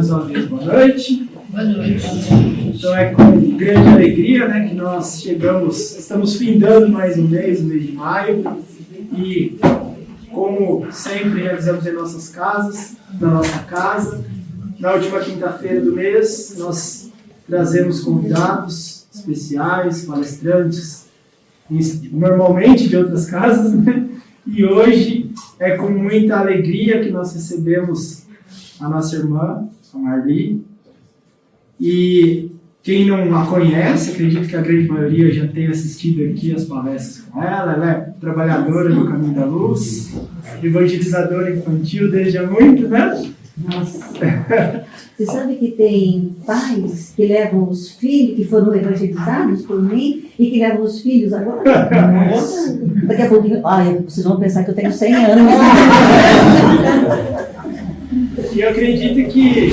Mais uma vez, boa noite. Boa noite. Então é com grande alegria, né, que nós estamos findando mais um mês, o mês de maio, e como sempre realizamos em nossas casas, na nossa casa, na última quinta-feira do mês, nós trazemos convidados especiais, palestrantes, normalmente de outras casas, né? E hoje é com muita alegria que nós recebemos a nossa irmã, a Marli. E quem não a conhece, acredito que a grande maioria já tenha assistido aqui as palestras com ela. Ela é trabalhadora do Caminho da Luz, evangelizadora infantil desde há muito, né? Nossa. Você sabe que tem pais que levam os filhos, que foram evangelizados por mim, e que levam os filhos agora? Nossa. Daqui a pouquinho, vocês vão pensar que eu tenho 100 anos. E eu acredito que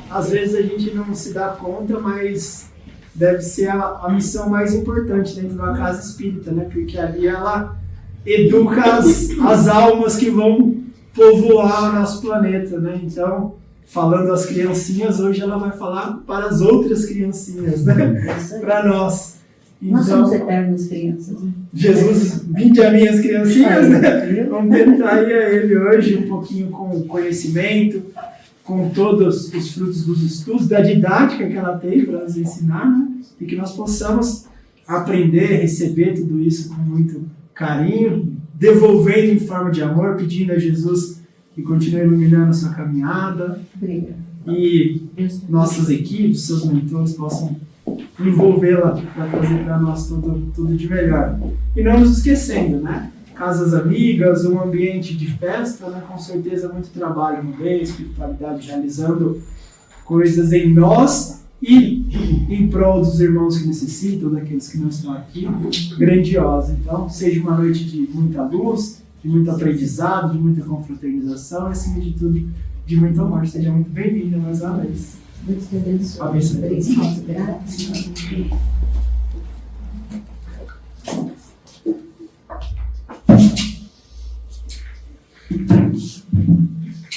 às vezes a gente não se dá conta, mas deve ser a missão mais importante dentro de uma casa espírita, né? Porque ali ela educa as almas que vão povoar o nosso planeta, né? Então, falando às criancinhas, hoje ela vai falar para as outras criancinhas, né? Para nós. Então, nós somos eternas crianças. Jesus, vinde a minhas criancinhas, né? Vamos tentar ir a ele hoje um pouquinho com conhecimento, com todos os frutos dos estudos, da didática que ela tem para nos ensinar, né? E que nós possamos aprender, receber tudo isso com muito carinho, devolvendo em forma de amor, pedindo a Jesus que continue iluminando a sua caminhada. Obrigada. E nossas equipes, seus mentores possam envolvê-la para trazer para nós tudo de melhor. E não nos esquecendo, né? Casas amigas, um ambiente de festa, né? Com certeza muito trabalho no meio, espiritualidade realizando coisas em nós e em prol dos irmãos que necessitam, daqueles que não estão aqui, grandiosa. Então, seja uma noite de muita luz, de muito aprendizado, de muita confraternização e, acima de tudo, de muito amor. Seja muito bem-vinda mais uma vez. Deus te abençoe. Abençoe. Graças.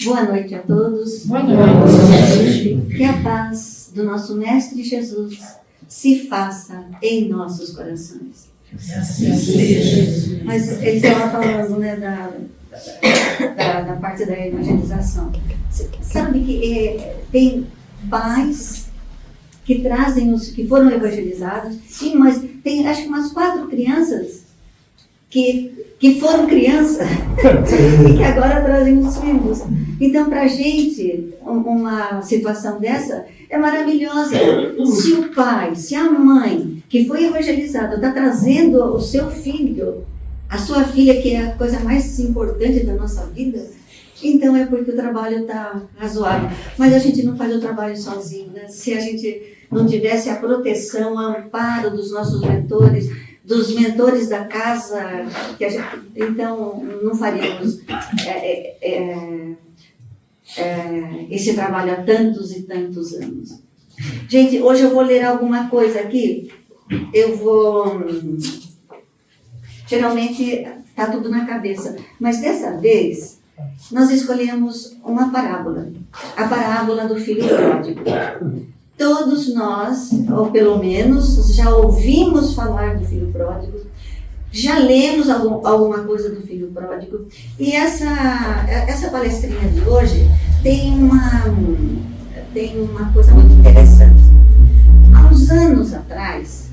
Boa noite a todos. Boa noite. Que a paz do nosso Mestre Jesus se faça em nossos corações. Assim seja. Mas ele estava falando, né, da parte da evangelização. Você sabe que tem pais que trazem os que foram evangelizados, sim, mas tem acho que umas 4 crianças que foram crianças e que agora trazem os filhos. Então, para a gente, uma situação dessa é maravilhosa. Se o pai, se a mãe, que foi evangelizada, está trazendo o seu filho, a sua filha, que é a coisa mais importante da nossa vida, então é porque o trabalho está razoável. Mas a gente não faz o trabalho sozinho, né? Se a gente não tivesse a proteção, o amparo dos nossos mentores, dos mentores da casa, então não faríamos esse trabalho há tantos e tantos anos. Gente, hoje eu vou ler alguma coisa aqui. Geralmente está tudo na cabeça, mas dessa vez nós escolhemos uma parábola, a parábola do filho pródigo. Todos nós, ou pelo menos, já ouvimos falar do filho pródigo, já lemos alguma coisa do filho pródigo. E essa palestrinha de hoje tem uma coisa muito interessante. Há uns anos atrás,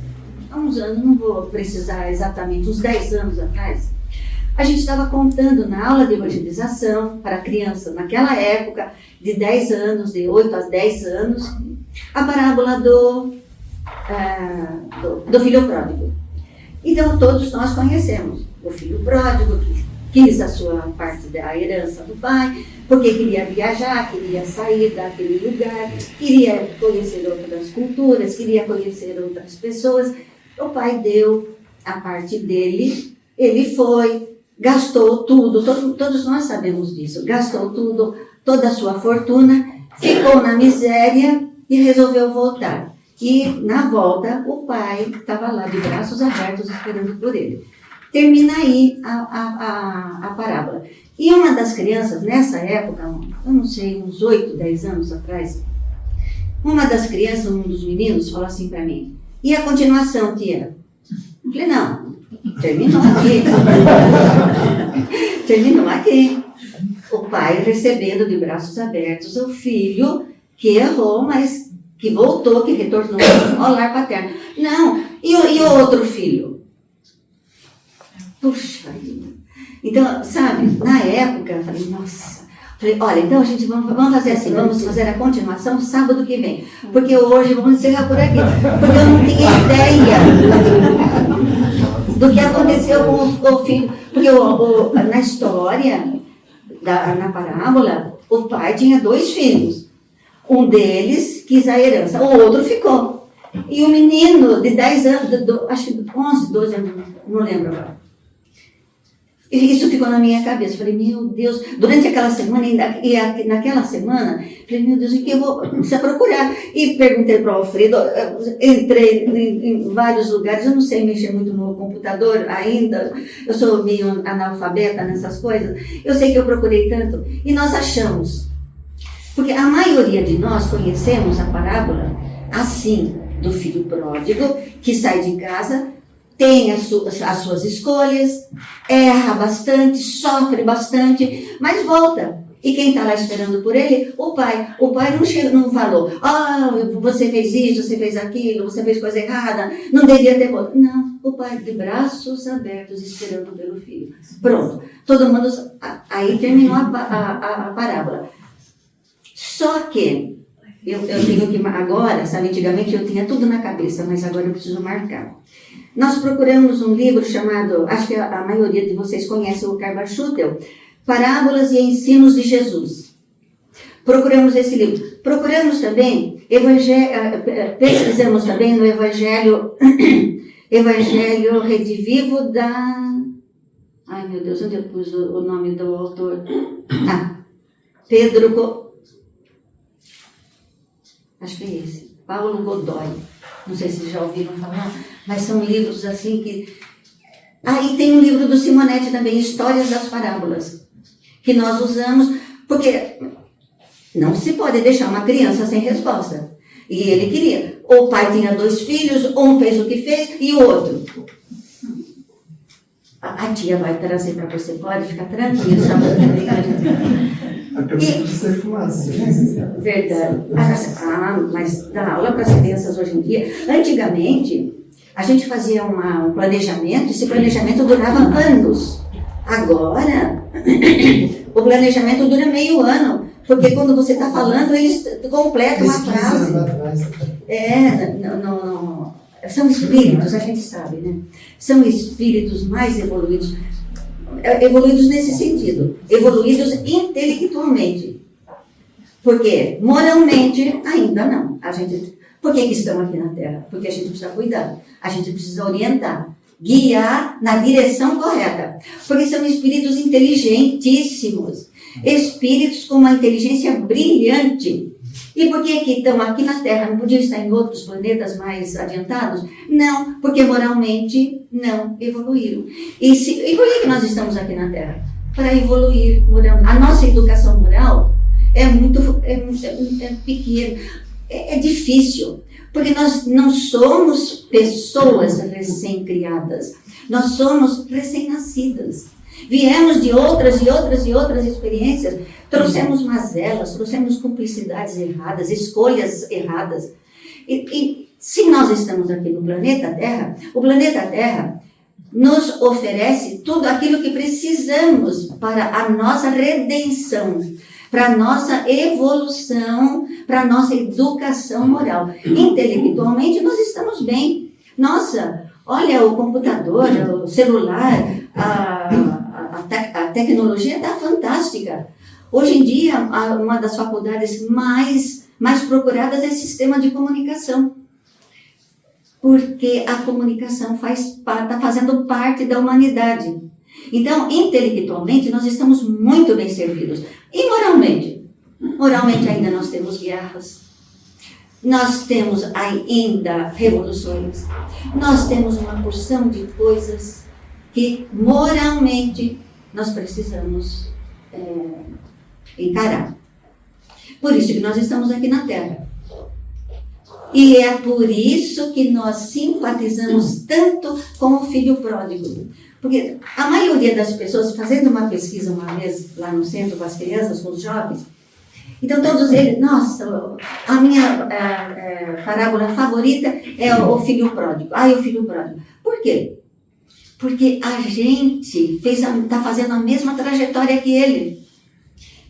não vou precisar exatamente, uns 10 anos atrás, a gente estava contando na aula de evangelização para crianças, naquela época, de 10 anos, de 8 a 10 anos, a parábola do filho pródigo. Então, todos nós conhecemos o filho pródigo, que quis a sua parte da herança do pai, porque queria viajar, queria sair daquele lugar, queria conhecer outras culturas, queria conhecer outras pessoas. O pai deu a parte dele, ele foi, gastou tudo, todos nós sabemos disso, gastou tudo, toda a sua fortuna, ficou na miséria e resolveu voltar. E na volta, o pai estava lá de braços abertos esperando por ele. Termina aí a parábola. E uma das crianças, nessa época, eu não sei, uns 8, 10 anos atrás, uma das crianças, um dos meninos, falou assim para mim, e a continuação, tia? Eu falei, não, terminou aqui. Terminou aqui. O pai recebendo de braços abertos o filho que errou, mas que voltou, que retornou ao lar paterno. Não, e o outro filho? Puxa vida. Então, sabe, na época, eu falei, nossa. Falei, olha, então a gente vamos fazer assim, vamos fazer a continuação sábado que vem. Porque hoje vamos encerrar por aqui. Porque eu não tinha ideia do que aconteceu com o filho. Porque na história, na parábola, o pai tinha 2 filhos. Um deles quis a herança, o outro ficou. E o menino de 10 anos, acho que 11, 12 anos, não lembro agora. Isso ficou na minha cabeça. Falei, meu Deus, durante aquela semana, e naquela semana, falei, meu Deus, o que eu vou precisar procurar? E perguntei para o Alfredo, entrei em vários lugares, eu não sei mexer muito no computador ainda, eu sou meio analfabeta nessas coisas, eu sei que eu procurei tanto, e nós achamos, porque a maioria de nós conhecemos a parábola assim, do filho pródigo, que sai de casa, tem as suas escolhas, erra bastante, sofre bastante, mas volta. E quem está lá esperando por ele? O pai. O pai não falou, você fez isso, você fez aquilo, você fez coisa errada, não devia ter voltado. Não, o pai de braços abertos esperando pelo filho. Pronto, todo mundo... Aí terminou a parábola. Só que, eu tenho que agora, sabe, antigamente eu tinha tudo na cabeça, mas agora eu preciso marcar. Nós procuramos um livro chamado, acho que a maioria de vocês conhece o Karl Schutel, Parábolas e Ensinos de Jesus. Procuramos esse livro. Procuramos também, pesquisamos também no Evangelho Redivivo da... Ai meu Deus, onde eu pus o nome do autor? Acho que é esse, Paulo Godoy. Não sei se já ouviram falar, mas são livros assim que... E tem um livro do Simonetti também, Histórias das Parábolas, que nós usamos, porque não se pode deixar uma criança sem resposta. E ele queria. O pai tinha 2 filhos, um fez o que fez e o outro. A tia vai trazer para você, pode ficar tranquilo, sabe? Acabei de ser fumaça. Verdade. Mas dá aula para as crianças hoje em dia. Antigamente, a gente fazia um planejamento, esse planejamento durava anos. Agora, o planejamento dura meio ano, porque quando você está falando, eles completam uma frase. Não. São espíritos, a gente sabe, né? São espíritos mais evoluídos. Evoluídos nesse sentido, evoluídos intelectualmente, porque moralmente ainda não. Por que estão aqui na Terra? Porque a gente precisa cuidar, a gente precisa orientar, guiar na direção correta, porque são espíritos inteligentíssimos, espíritos com uma inteligência brilhante. E por que estão aqui na Terra? Não podiam estar em outros planetas mais adiantados? Não, porque moralmente não evoluíram. E por que nós estamos aqui na Terra? Para evoluir moralmente. A nossa educação moral é pequena, é difícil, porque nós não somos pessoas recém-criadas, nós somos recém-nascidas. Viemos de outras experiências, trouxemos mazelas, trouxemos cumplicidades erradas, escolhas erradas. E se nós estamos aqui no planeta Terra, o planeta Terra nos oferece tudo aquilo que precisamos para a nossa redenção, para a nossa evolução, para a nossa educação moral. Intelectualmente nós estamos bem. Nossa, olha o computador, o celular, a tecnologia está fantástica. Hoje em dia, uma das faculdades mais procuradas é sistema de comunicação. Porque a comunicação está fazendo parte da humanidade. Então, intelectualmente, nós estamos muito bem servidos. E moralmente? Moralmente ainda nós temos guerras. Nós temos ainda revoluções. Nós temos uma porção de coisas que moralmente nós precisamos encarar. Por isso que nós estamos aqui na Terra. E é por isso que nós simpatizamos tanto com o filho pródigo. Porque a maioria das pessoas, fazendo uma pesquisa uma vez lá no centro com as crianças, com os jovens, então todos eles, nossa, a minha parábola favorita é o filho pródigo. O filho pródigo. Por quê? Porque a gente está fazendo a mesma trajetória que ele.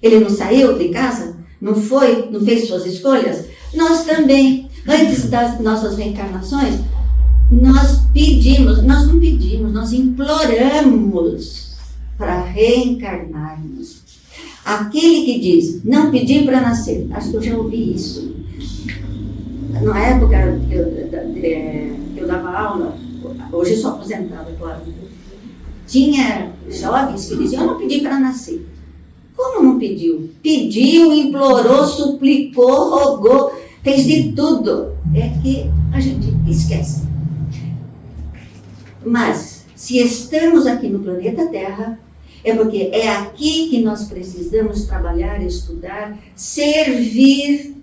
Ele não saiu de casa? Não fez suas escolhas? Nós também. Antes das nossas reencarnações, nós não pedimos, nós imploramos para reencarnarmos. Aquele que diz, não pedi para nascer, acho que eu já ouvi isso. Na época que eu dava aula, hoje eu sou aposentada, claro, tinha jovens que diziam, eu não pedi para nascer. Como não pediu? Pediu, implorou, suplicou, rogou, fez de tudo. É que a gente esquece. Mas, se estamos aqui no planeta Terra, é porque é aqui que nós precisamos trabalhar, estudar, servir,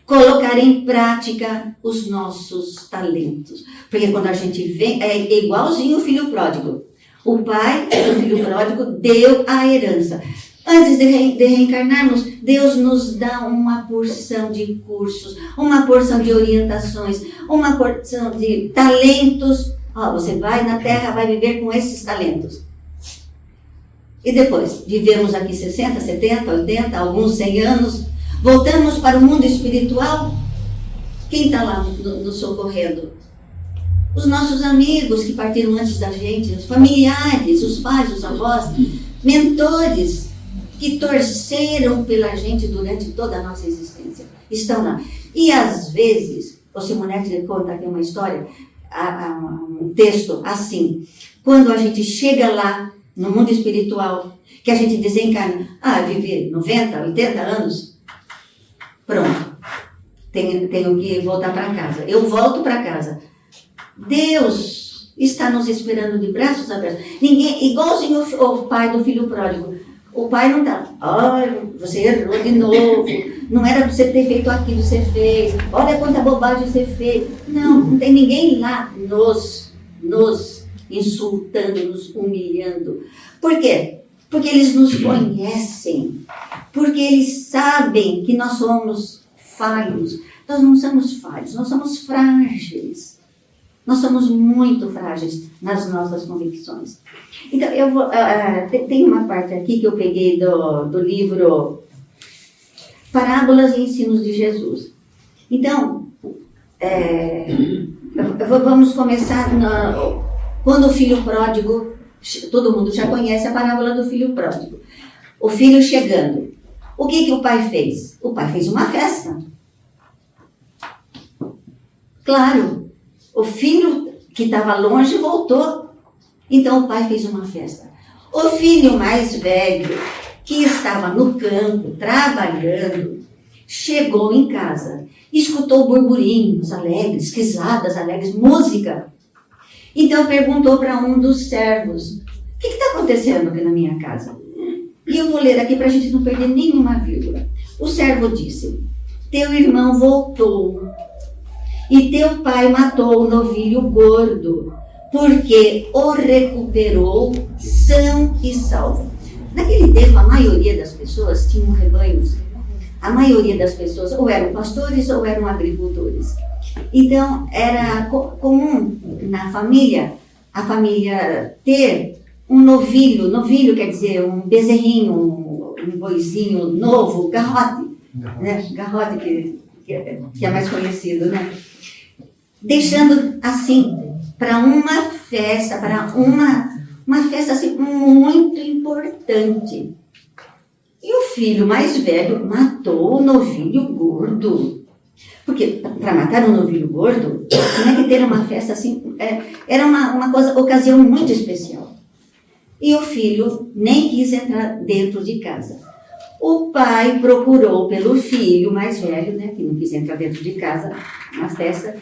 colocar em prática os nossos talentos. Porque quando a gente vem, é igualzinho o filho pródigo. O pai do filho pródigo deu a herança. Antes de reencarnarmos, Deus nos dá uma porção de cursos, uma porção de orientações, uma porção de talentos. Você vai na Terra, vai viver com esses talentos. E depois, vivemos aqui 60, 70, 80, alguns 100 anos, voltamos para o mundo espiritual. Quem está lá nos socorrendo? Os nossos amigos que partiram antes da gente, os familiares, os pais, os avós, mentores que torceram pela gente durante toda a nossa existência, estão lá. E às vezes, o Simonete conta aqui uma história, um texto assim, quando a gente chega lá, no mundo espiritual, que a gente desencarna, viver 90, 80 anos, pronto, tenho que voltar para casa. Eu volto para casa. Deus está nos esperando de braços abertos. Ninguém, igualzinho o pai do filho pródigo. O pai não está, você errou de novo, não era para você ter feito aquilo que você fez, olha quanta bobagem você fez. Não tem ninguém lá nos insultando, nos humilhando. Por quê? Porque eles nos conhecem, porque eles sabem que nós somos falhos. Nós não somos falhos, nós somos frágeis. Nós somos muito frágeis nas nossas convicções. Então, tem uma parte aqui que eu peguei do livro Parábolas e Ensinos de Jesus. Então, vamos começar quando o filho pródigo, todo mundo já conhece a parábola do filho pródigo. O filho chegando. O que o pai fez? O pai fez uma festa. Claro. O filho que estava longe voltou. Então o pai fez uma festa. O filho mais velho, que estava no campo, trabalhando, chegou em casa. Escutou burburinhos alegres, risadas alegres, música. Então perguntou para um dos servos, o que está acontecendo aqui na minha casa? E eu vou ler aqui para a gente não perder nenhuma vírgula. O servo disse, teu irmão voltou. E teu pai matou o novilho gordo, porque o recuperou são e salvo. Naquele tempo, a maioria das pessoas tinham rebanhos. A maioria das pessoas ou eram pastores ou eram agricultores. Então, era comum na família, a família ter um novilho. Novilho quer dizer um bezerrinho, um boizinho novo, garrote. Né? Garrote que é mais conhecido, né? Deixando assim, para uma festa, uma festa assim, muito importante. E o filho mais velho matou o novilho gordo. Porque para matar um novilho gordo, tinha que ter uma festa assim, era uma ocasião muito especial. E o filho nem quis entrar dentro de casa. O pai procurou pelo filho mais velho, né, que não quis entrar dentro de casa, na festa,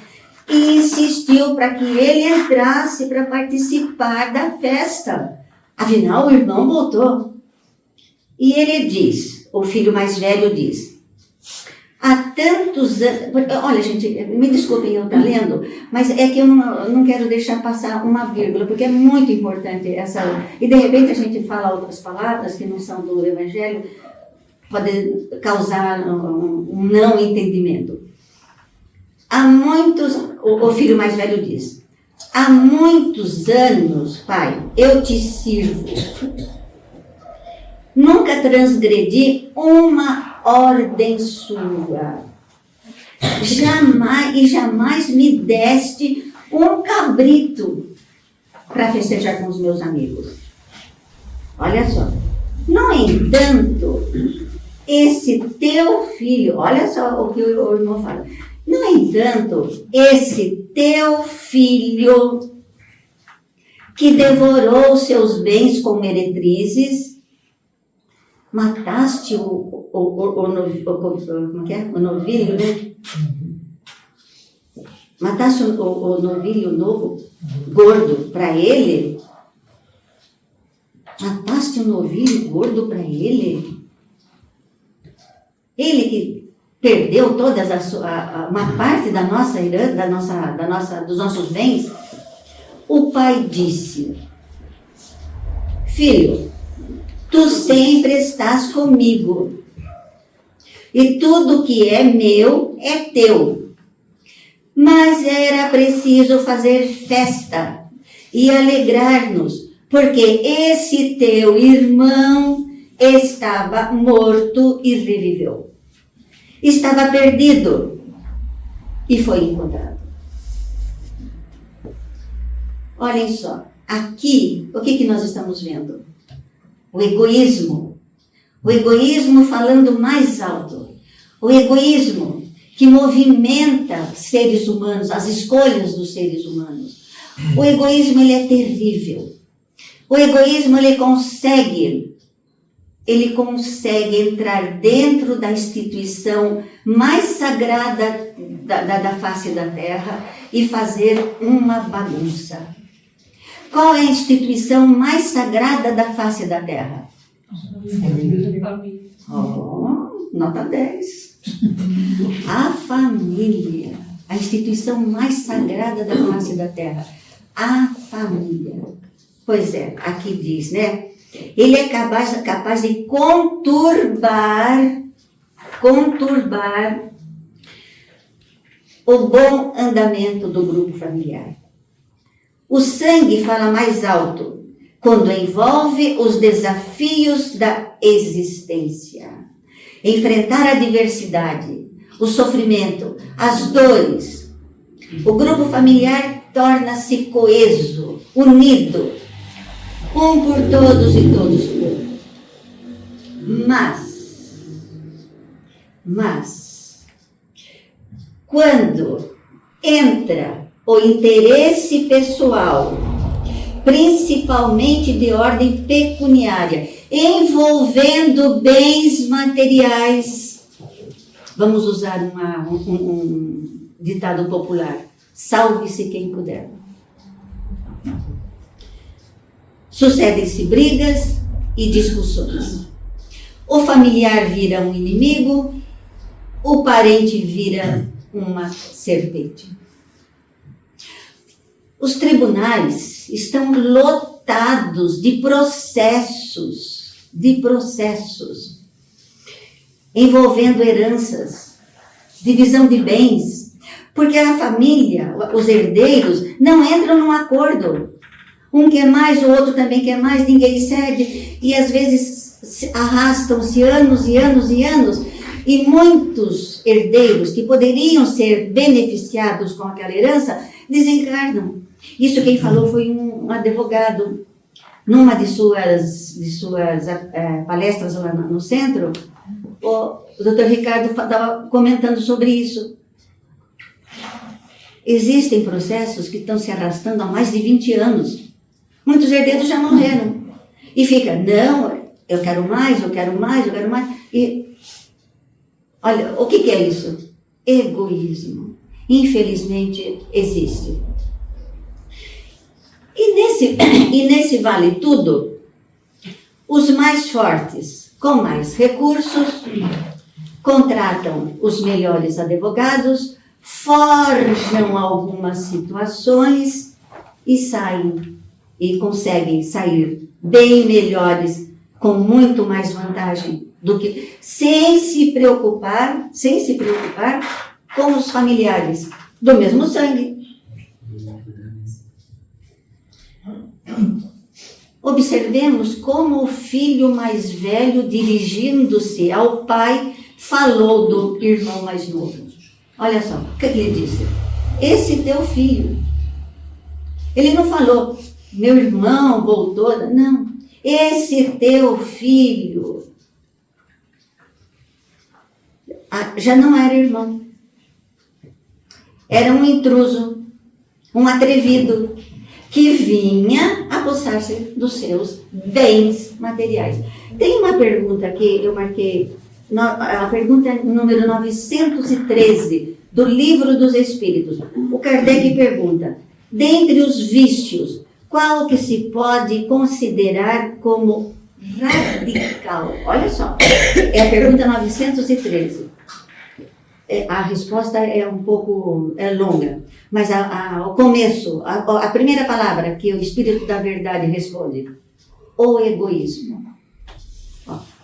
e insistiu para que ele entrasse para participar da festa. Afinal, o irmão voltou. E ele diz, o filho mais velho diz, há tantos anos... Olha, gente, me desculpem eu estar lendo, mas é que eu não quero deixar passar uma vírgula, porque é muito importante essa... E de repente a gente fala outras palavras que não são do Evangelho, pode causar um não entendimento. Há muitos... O filho mais velho diz, há muitos anos, pai, eu te sirvo. Nunca transgredi uma ordem sua. Jamais me deste um cabrito para festejar com os meus amigos. Olha só. No entanto, esse teu filho, olha só o que o irmão fala. No entanto, esse teu filho que devorou seus bens com meretrizes, mataste o novilho, né? Mataste o novilho novo, gordo, para ele? Mataste o novilho gordo para ele? Ele que perdeu toda uma parte da nossa herança, dos nossos bens? O pai disse, filho, tu sempre estás comigo, e tudo que é meu é teu. Mas era preciso fazer festa e alegrar-nos, porque esse teu irmão estava morto e reviveu. Estava perdido e foi encontrado. Olhem só, aqui, o que nós estamos vendo? O egoísmo falando mais alto, o egoísmo que movimenta seres humanos, as escolhas dos seres humanos. O egoísmo, ele é terrível. O egoísmo, ele consegue entrar dentro da instituição mais sagrada da face da terra e fazer uma bagunça. Qual é a instituição mais sagrada da face da terra? Oh, nota 10. A família. A instituição mais sagrada da face da terra. A família. Pois é, aqui diz, né? Ele é capaz de conturbar o bom andamento do grupo familiar. O sangue fala mais alto quando envolve os desafios da existência. Enfrentar a adversidade, o sofrimento, as dores. O grupo familiar torna-se coeso, unido, um por todos e todos por um. Mas, quando entra o interesse pessoal, principalmente de ordem pecuniária, envolvendo bens materiais, vamos usar um ditado popular, salve-se quem puder. Sucedem-se brigas e discussões. O familiar vira um inimigo, o parente vira uma serpente. Os tribunais estão lotados de processos envolvendo heranças, divisão de bens, porque a família, os herdeiros, não entram num acordo. Um quer mais, o outro também quer mais, ninguém cede, e às vezes arrastam-se anos e anos e anos, e muitos herdeiros que poderiam ser beneficiados com aquela herança, desencarnam. Isso quem falou foi um advogado. Numa de suas palestras lá no centro, o Dr. Ricardo estava comentando sobre isso. Existem processos que estão se arrastando há mais de 20 anos. Muitos herdeiros já morreram. E fica, não, eu quero mais, eu quero mais, eu quero mais. E olha, o que é isso? Egoísmo. Infelizmente, existe. E nesse vale tudo, os mais fortes com mais recursos, contratam os melhores advogados, forjam algumas situações e saem, e conseguem sair bem melhores, com muito mais vantagem do que, sem se preocupar com os familiares do mesmo sangue. Observemos como o filho mais velho, dirigindo-se ao pai, falou do irmão mais novo. Olha só, o que ele disse? Esse teu filho. Ele não falou, meu irmão voltou. Não, esse teu filho. Já não era irmão. Era um intruso, um atrevido, que vinha apossar-se dos seus bens materiais. Tem uma pergunta aqui, eu marquei, a pergunta número 913 do Livro dos Espíritos. O Kardec pergunta, dentre os vícios, qual que se pode considerar como radical? Olha só, é a pergunta 913. A resposta é um pouco longa, mas o começo, a primeira palavra que o Espírito da Verdade responde, o egoísmo.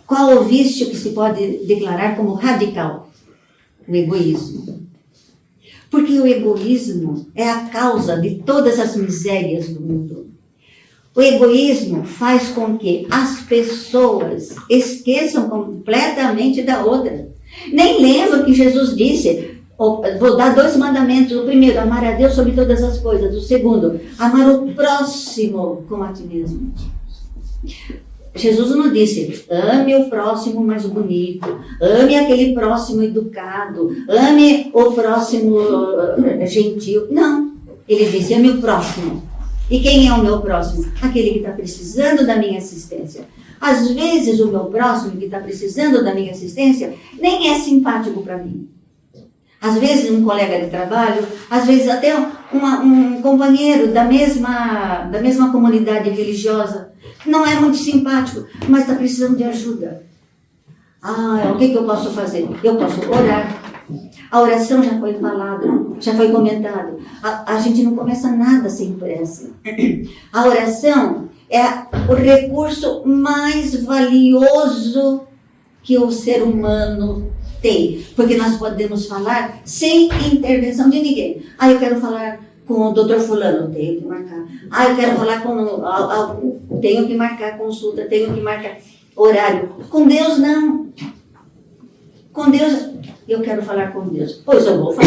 Qual o vício que se pode declarar como radical? O egoísmo. Porque o egoísmo é a causa de todas as misérias do mundo. O egoísmo faz com que as pessoas esqueçam completamente da outra. Nem lembro que Jesus disse, vou dar 2 mandamentos. O primeiro, amar a Deus sobre todas as coisas. O segundo, amar o próximo como a ti mesmo. Jesus não disse, ame o próximo mais bonito, ame aquele próximo educado, ame o próximo gentil. Não, ele disse, ame o próximo. E quem é o meu próximo? Aquele que está precisando da minha assistência. Às vezes o meu próximo que está precisando da minha assistência nem é simpático para mim. Às vezes um colega de trabalho, às vezes até um companheiro da mesma comunidade religiosa, não é muito simpático, mas está precisando de ajuda. O que eu posso fazer? Eu posso orar. A oração já foi falada, já foi comentada. A gente não começa nada sem pressa. A oração é o recurso mais valioso que o ser humano tem, porque nós podemos falar sem intervenção de ninguém. Eu quero falar com o doutor fulano, tenho que marcar. Eu quero falar com... tenho que marcar consulta, tenho que marcar horário. Com Deus, não. Com Deus, eu quero falar com Deus. Pois eu vou falar.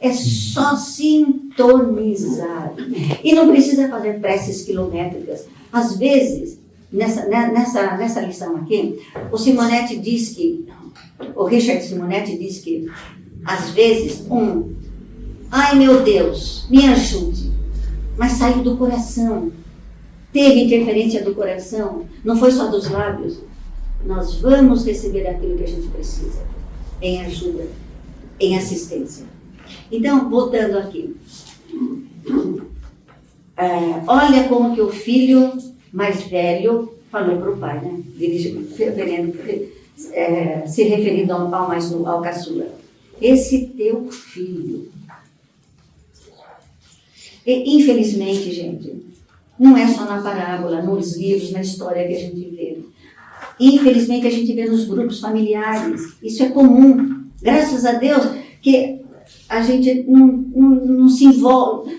É só sintonizar. E não precisa fazer preces quilométricas. Às vezes, nessa lição aqui, o Richard Simonetti diz que, às vezes, ai meu Deus, me ajude, mas saiu do coração, teve interferência do coração, não foi só dos lábios. Nós vamos receber aquilo que a gente precisa, em ajuda, em assistência. Então, voltando aqui, olha como que o filho mais velho falou para o pai, né? Se referindo ao caçula. Esse teu filho. E, infelizmente, gente, não é só na parábola, nos livros, na história que a gente vê. Infelizmente, a gente vê nos grupos familiares. Isso é comum. Graças a Deus que a gente não se envolve,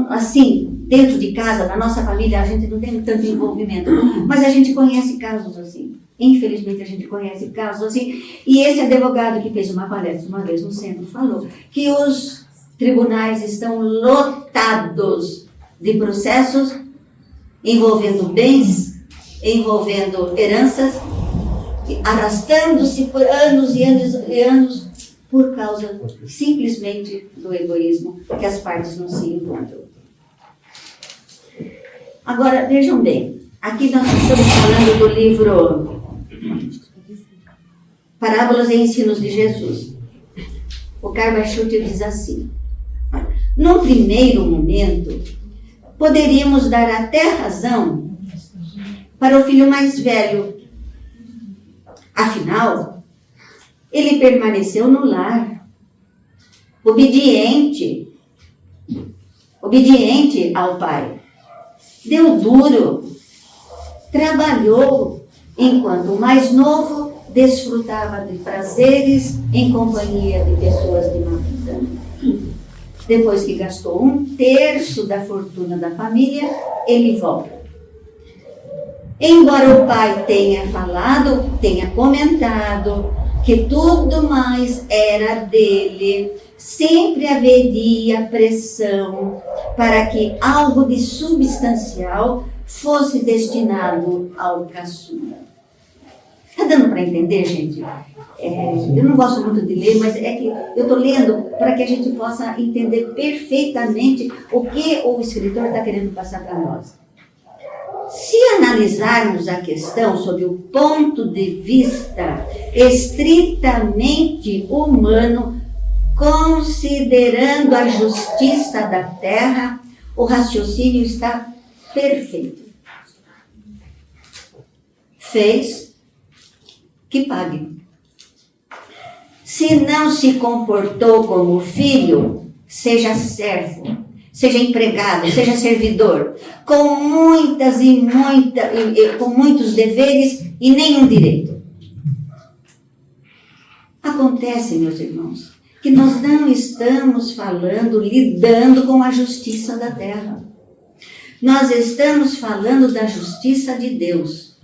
assim, dentro de casa, na nossa família, a gente não tem tanto envolvimento. Mas a gente conhece casos assim. Infelizmente, a gente conhece casos assim. E esse advogado que fez uma palestra uma vez no centro falou que os tribunais estão lotados de processos envolvendo bens, envolvendo heranças, arrastando-se por anos e anos e anos por causa simplesmente do egoísmo, que as partes não se encontram. Agora, vejam bem, aqui nós estamos falando do livro Parábolas e Ensinos de Jesus. O Karl Schutter diz assim: no primeiro momento, poderíamos dar até razão para o filho mais velho, Afinal, ele permaneceu no lar, obediente ao pai. Deu duro, trabalhou, enquanto o mais novo desfrutava de prazeres em companhia de pessoas de má vida. Depois que gastou 1/3 da fortuna da família, ele volta. Embora o pai tenha falado, tenha comentado que tudo mais era dele, sempre haveria pressão para que algo de substancial fosse destinado ao caçula. Está dando para entender, gente? Eu não gosto muito de ler, mas é que eu estou lendo para que a gente possa entender perfeitamente o que o escritor está querendo passar para nós. Se analisarmos a questão sob o ponto de vista estritamente humano, considerando a justiça da terra, o raciocínio está perfeito. Fez, que pague. Se não se comportou como filho, seja servo, seja empregado, seja servidor, com muitos deveres e nenhum direito. Acontece, meus irmãos, que nós não estamos lidando com a justiça da terra. Nós estamos falando da justiça de Deus.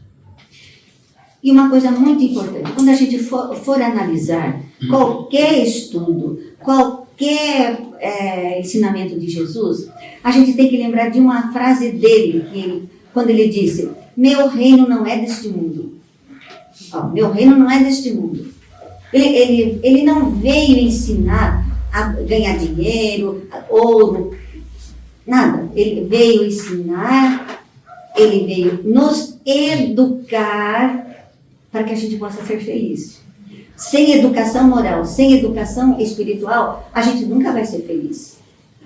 E uma coisa muito importante, quando a gente for analisar qualquer estudo, qualquer ensinamento de Jesus, a gente tem que lembrar de uma frase dele, quando ele disse: meu reino não é deste mundo. Meu reino não é deste mundo. Ele não veio ensinar a ganhar dinheiro, ouro, nada. Ele veio ensinar, ele veio nos educar para que a gente possa ser feliz. Sem educação moral, sem educação espiritual, a gente nunca vai ser feliz.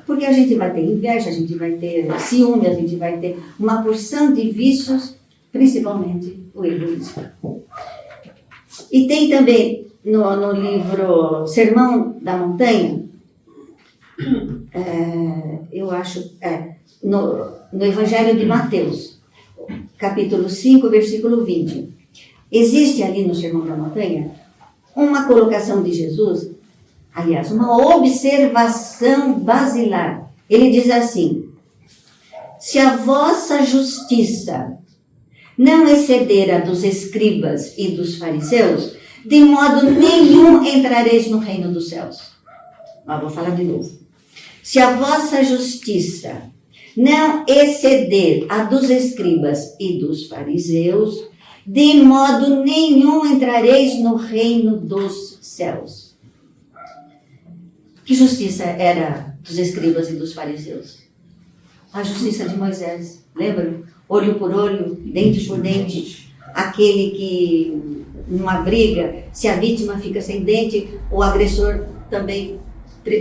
Porque a gente vai ter inveja, a gente vai ter ciúme, a gente vai ter uma porção de vícios, principalmente o egoísmo. E tem também no livro Sermão da Montanha, eu acho, no Evangelho de Mateus, capítulo 5, versículo 20. Existe ali no Sermão da Montanha uma colocação de Jesus, aliás, uma observação basilar. Ele diz assim: se a vossa justiça não exceder a dos escribas e dos fariseus, de modo nenhum entrareis no reino dos céus. Vou falar de novo. Se a vossa justiça não exceder a dos escribas e dos fariseus, de modo nenhum entrareis no reino dos céus. Que justiça era dos escribas e dos fariseus? A justiça de Moisés, lembram? Olho por olho, dente por dente. Aquele que, numa briga, se a vítima fica sem dente, o agressor também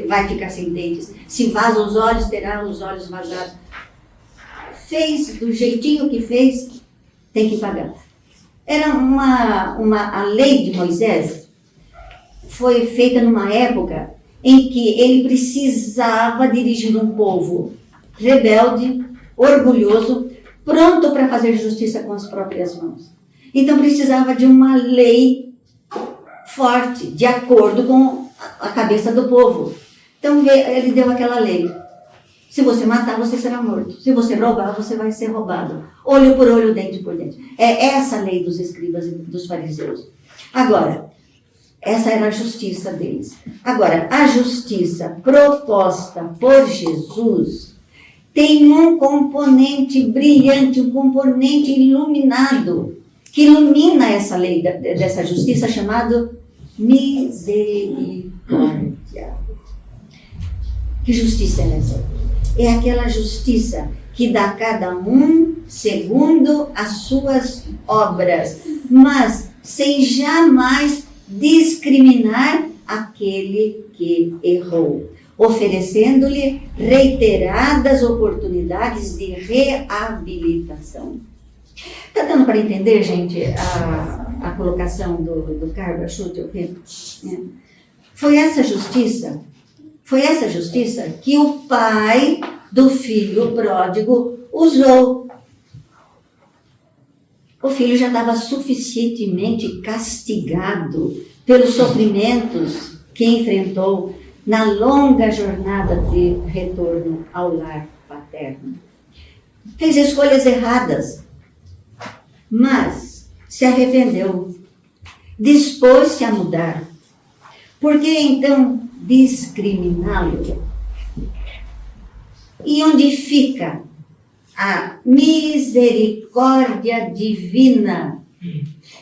vai ficar sem dentes. Se vaza os olhos, terá os olhos vazados. Fez do jeitinho que fez, tem que pagar. Era a lei de Moisés foi feita numa época em que ele precisava dirigir um povo rebelde, orgulhoso, pronto para fazer justiça com as próprias mãos. Então precisava de uma lei forte, de acordo com a cabeça do povo. Então ele deu aquela lei. Se você matar, você será morto. Se você roubar, você vai ser roubado. Olho por olho, dente por dente. É essa a lei dos escribas e dos fariseus. Agora, essa era a justiça deles. Agora, a justiça proposta por Jesus tem um componente brilhante, um componente iluminado, que ilumina essa lei dessa justiça, chamado misericórdia. Que justiça é essa? É aquela justiça que dá a cada um segundo as suas obras, mas sem jamais discriminar aquele que errou, oferecendo-lhe reiteradas oportunidades de reabilitação. Está dando para entender, gente, a colocação do Carlos Achute, né? Foi essa justiça que o pai do filho pródigo usou. O filho já estava suficientemente castigado pelos sofrimentos que enfrentou na longa jornada de retorno ao lar paterno. Fez escolhas erradas, mas se arrependeu, dispôs-se a mudar. Por que então discriminá-lo? E onde fica a misericórdia divina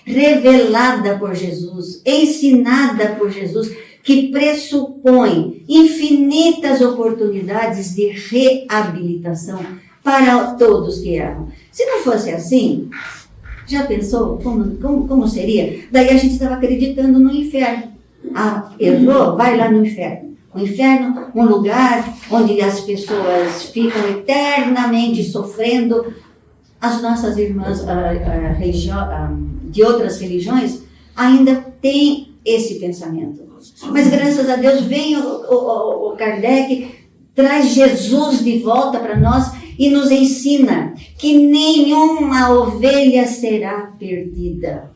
revelada por Jesus, ensinada por Jesus, que pressupõe infinitas oportunidades de reabilitação para todos que erram? Se não fosse assim, já pensou como seria? Daí a gente estava acreditando no inferno. Ah, errou? Vai lá no inferno. O inferno, um lugar onde as pessoas ficam eternamente sofrendo. As nossas irmãs de outras religiões ainda têm esse pensamento. Mas graças a Deus vem o Kardec, traz Jesus de volta para nós e nos ensina que nenhuma ovelha será perdida.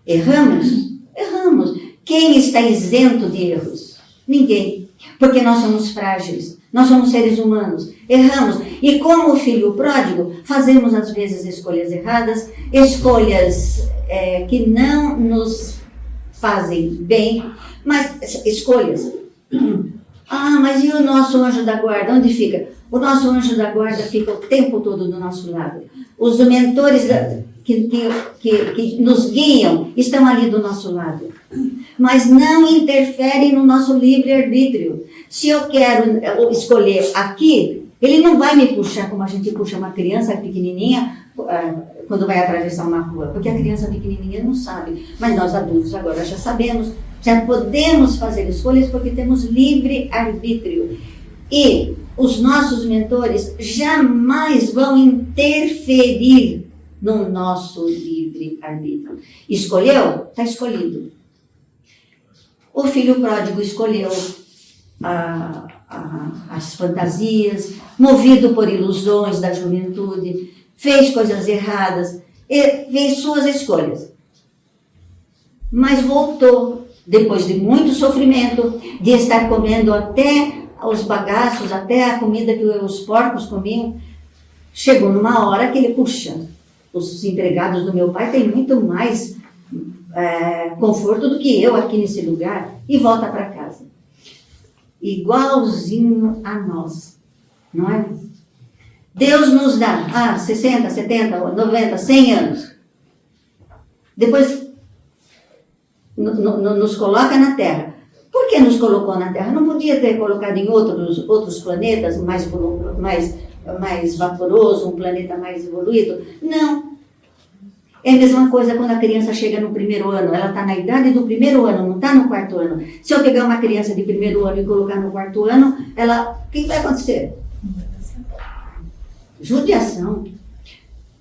Erramos? Erramos. Quem está isento de erros? Ninguém. Porque nós somos frágeis. Nós somos seres humanos. Erramos. E como o filho pródigo, fazemos às vezes escolhas erradas, escolhas que não nos fazem bem, mas escolhas. Ah, mas e o nosso anjo da guarda? Onde fica? O nosso anjo da guarda fica o tempo todo do nosso lado. Os mentores que nos guiam estão ali do nosso lado. Mas não interferem no nosso livre-arbítrio. Se eu quero escolher aqui, ele não vai me puxar como a gente puxa uma criança pequenininha quando vai atravessar uma rua. Porque a criança pequenininha não sabe. Mas nós adultos agora já sabemos. Já podemos fazer escolhas porque temos livre-arbítrio. E os nossos mentores jamais vão interferir no nosso livre-arbítrio. Escolheu? Está escolhido. O filho pródigo escolheu as fantasias, movido por ilusões da juventude, fez coisas erradas, fez suas escolhas. Mas voltou, depois de muito sofrimento, de estar comendo até os bagaços, até a comida que os porcos comiam. Chegou numa hora que ele, puxa, os empregados do meu pai têm muito mais conforto do que eu aqui nesse lugar, e volta para casa. Igualzinho a nós, não é? Deus nos dá 60, 70, 90, 100 anos. Depois nos coloca na Terra. Por que nos colocou na Terra? Não podia ter colocado em outros planetas mais vaporoso, um planeta mais evoluído? Não. É a mesma coisa quando a criança chega no primeiro ano. Ela está na idade do primeiro ano, não está no quarto ano. Se eu pegar uma criança de primeiro ano e colocar no quarto ano, o que vai acontecer? Judiação.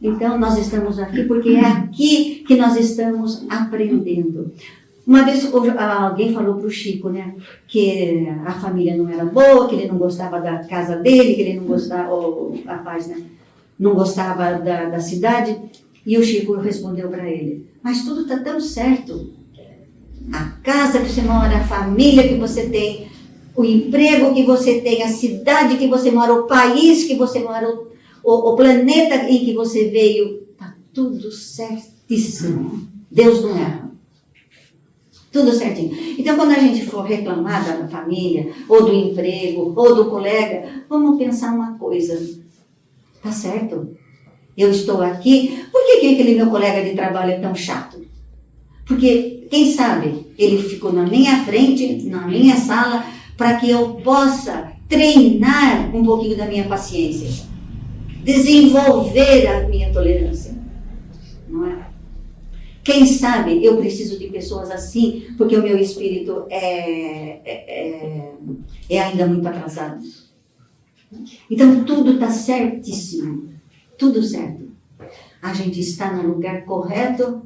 Então, nós estamos aqui porque é aqui que nós estamos aprendendo. Uma vez alguém falou para o Chico, né, que a família não era boa, que ele não gostava da casa dele, que ele não gostava, o rapaz, né, não gostava da cidade. E o Chico respondeu para ele: mas tudo está tão certo. A casa que você mora, a família que você tem, o emprego que você tem, a cidade que você mora, o país que você mora, o planeta em que você veio, está tudo certíssimo. Deus não erra. Tudo certinho. Então, quando a gente for reclamar da família, ou do emprego, ou do colega, vamos pensar uma coisa. Tá certo? Eu estou aqui. Por que aquele meu colega de trabalho é tão chato? Porque, quem sabe, ele ficou na minha frente, na minha sala, para que eu possa treinar um pouquinho da minha paciência. Desenvolver a minha tolerância. Não é? Quem sabe eu preciso de pessoas assim, porque o meu espírito é ainda muito atrasado. Então, tudo está certíssimo. Tudo certo. A gente está no lugar correto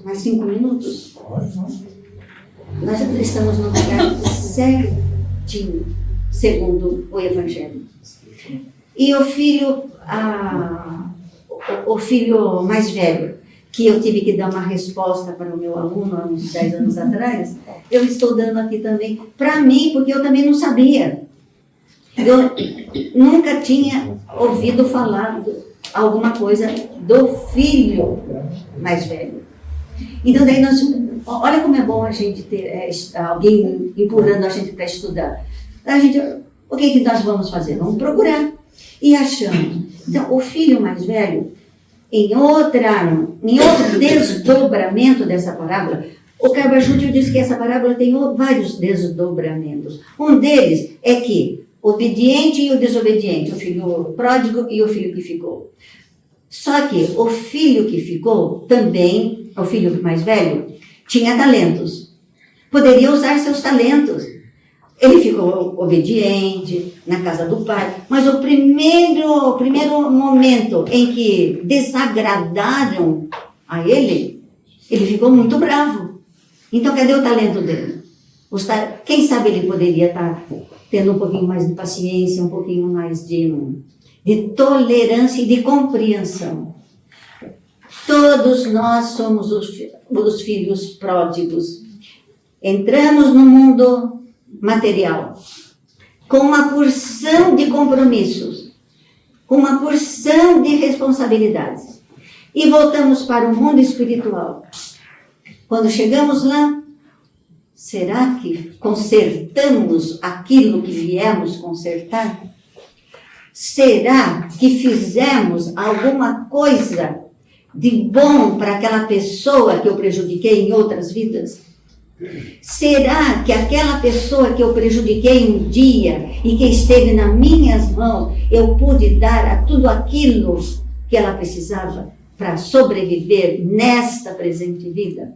Mais 5 minutos. Nós estamos no lugar certinho, segundo o Evangelho. E o filho mais velho, que eu tive que dar uma resposta para o meu aluno há uns 10 anos atrás, eu estou dando aqui também para mim, porque eu também não sabia. Eu nunca tinha ouvido falar alguma coisa do filho mais velho. Então daí olha como é bom a gente ter alguém empurrando a gente para estudar. O que nós vamos fazer? Vamos procurar. E achamos. Então, o filho mais velho, em outro desdobramento dessa parábola, o Carba Júnior diz que essa parábola tem vários desdobramentos. Um deles é que obediente e o desobediente, o filho pródigo e o filho que ficou. Só que o filho que ficou também, o filho mais velho, tinha talentos. Poderia usar seus talentos. Ele ficou obediente na casa do pai, mas o primeiro momento em que desagradaram a ele ficou muito bravo. Então, cadê o talento dele? Quem sabe ele poderia estar tendo um pouquinho mais de paciência, um pouquinho mais de tolerância e de compreensão. Todos nós somos os filhos pródigos. Entramos no mundo material com uma porção de compromissos, com uma porção de responsabilidades. E voltamos para o mundo espiritual. Quando chegamos lá, será que consertamos aquilo que viemos consertar? Será que fizemos alguma coisa de bom para aquela pessoa que eu prejudiquei em outras vidas? Será que aquela pessoa que eu prejudiquei um dia e que esteve nas minhas mãos, eu pude dar a tudo aquilo que ela precisava para sobreviver nesta presente vida?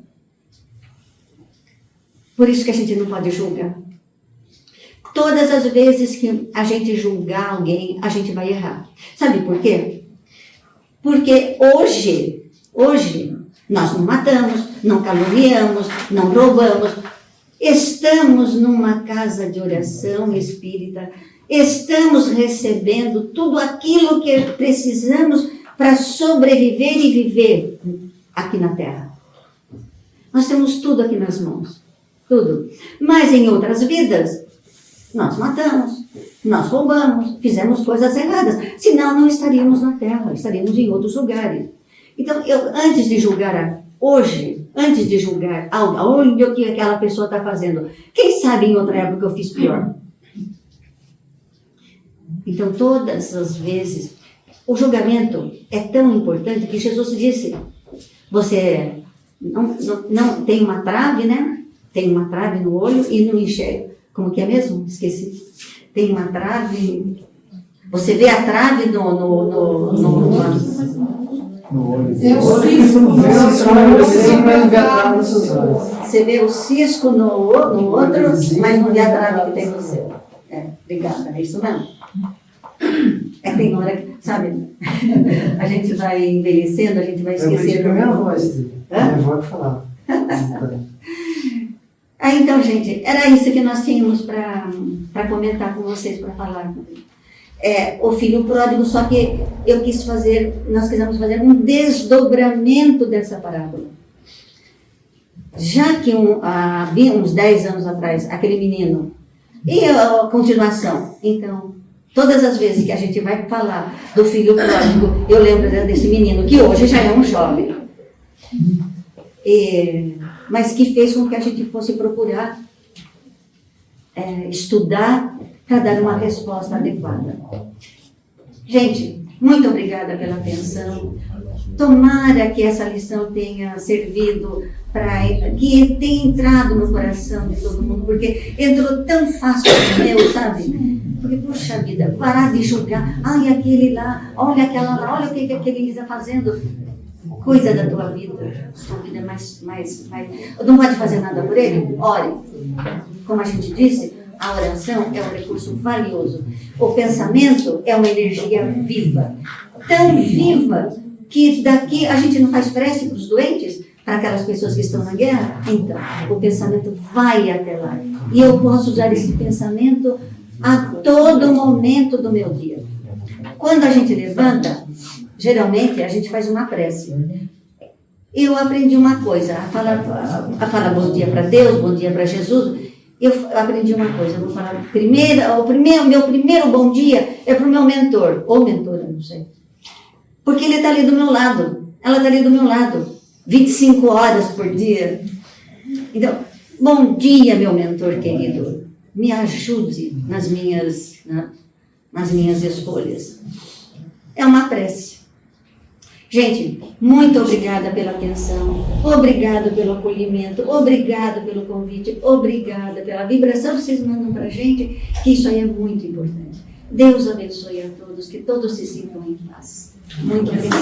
Por isso que a gente não pode julgar. Todas as vezes que a gente julgar alguém, a gente vai errar. Sabe por quê? Porque hoje, nós não matamos, não caluniamos, não roubamos. Estamos numa casa de oração espírita. Estamos recebendo tudo aquilo que precisamos para sobreviver e viver aqui na Terra. Nós temos tudo aqui nas mãos. Tudo. Mas em outras vidas, nós matamos, nós roubamos, fizemos coisas erradas. Senão não estaríamos na Terra, estaríamos em outros lugares. Então, antes de julgar onde o que aquela pessoa está fazendo, quem sabe em outra época eu fiz pior. Então, todas as vezes, o julgamento é tão importante que Jesus disse, você não tem uma trave, né? Tem uma trave no olho e não enxerga. Como que é mesmo? Esqueci. Tem uma trave. Você vê a trave no olho. Você vê o cisco no outro, mas não vê a trave que tem no seu. Obrigada, é isso mesmo. Tem hora que, sabe, a gente vai envelhecendo, a gente vai esquecendo. É a minha voz. Minha avó que falava. Então, gente, era isso que nós tínhamos para comentar com vocês, para falar. O filho pródigo, só que nós quisemos fazer um desdobramento dessa parábola. Já que havia uns 10 anos atrás, aquele menino, e a continuação? Então, todas as vezes que a gente vai falar do filho pródigo, eu lembro desse menino, que hoje já é um jovem. Mas que fez com que a gente fosse procurar estudar para dar uma resposta adequada. Gente, muito obrigada pela atenção. Tomara que essa lição tenha servido que tenha entrado no coração de todo mundo, porque entrou tão fácil no meu, sabe? Porque, puxa vida, parar de julgar. Ai, aquele lá, olha aquela lá, olha o que aquele está fazendo. Cuida da tua vida. Tua vida é mais. Não pode fazer nada por ele? Ore. Como a gente disse, a oração é um recurso valioso. O pensamento é uma energia viva. Tão viva que daqui a gente não faz prece para os doentes. para aquelas pessoas que estão na guerra, então o pensamento vai até lá. E eu posso usar esse pensamento a todo momento do meu dia. Quando a gente levanta, geralmente a gente faz uma prece. Eu aprendi uma coisa, a falar bom dia para Deus, bom dia para Jesus. Eu aprendi uma coisa, eu vou falar meu primeiro bom dia é para o meu mentor, ou mentora, não sei. Porque ele está ali do meu lado, ela está ali do meu lado, 25 horas por dia. Então, bom dia, meu mentor querido, me ajude nas minhas escolhas. É uma prece. Gente, muito obrigada pela atenção, obrigado pelo acolhimento, obrigado pelo convite, obrigada pela vibração que vocês mandam para a gente, que isso aí é muito importante. Deus abençoe a todos, que todos se sintam em paz. Muito obrigada.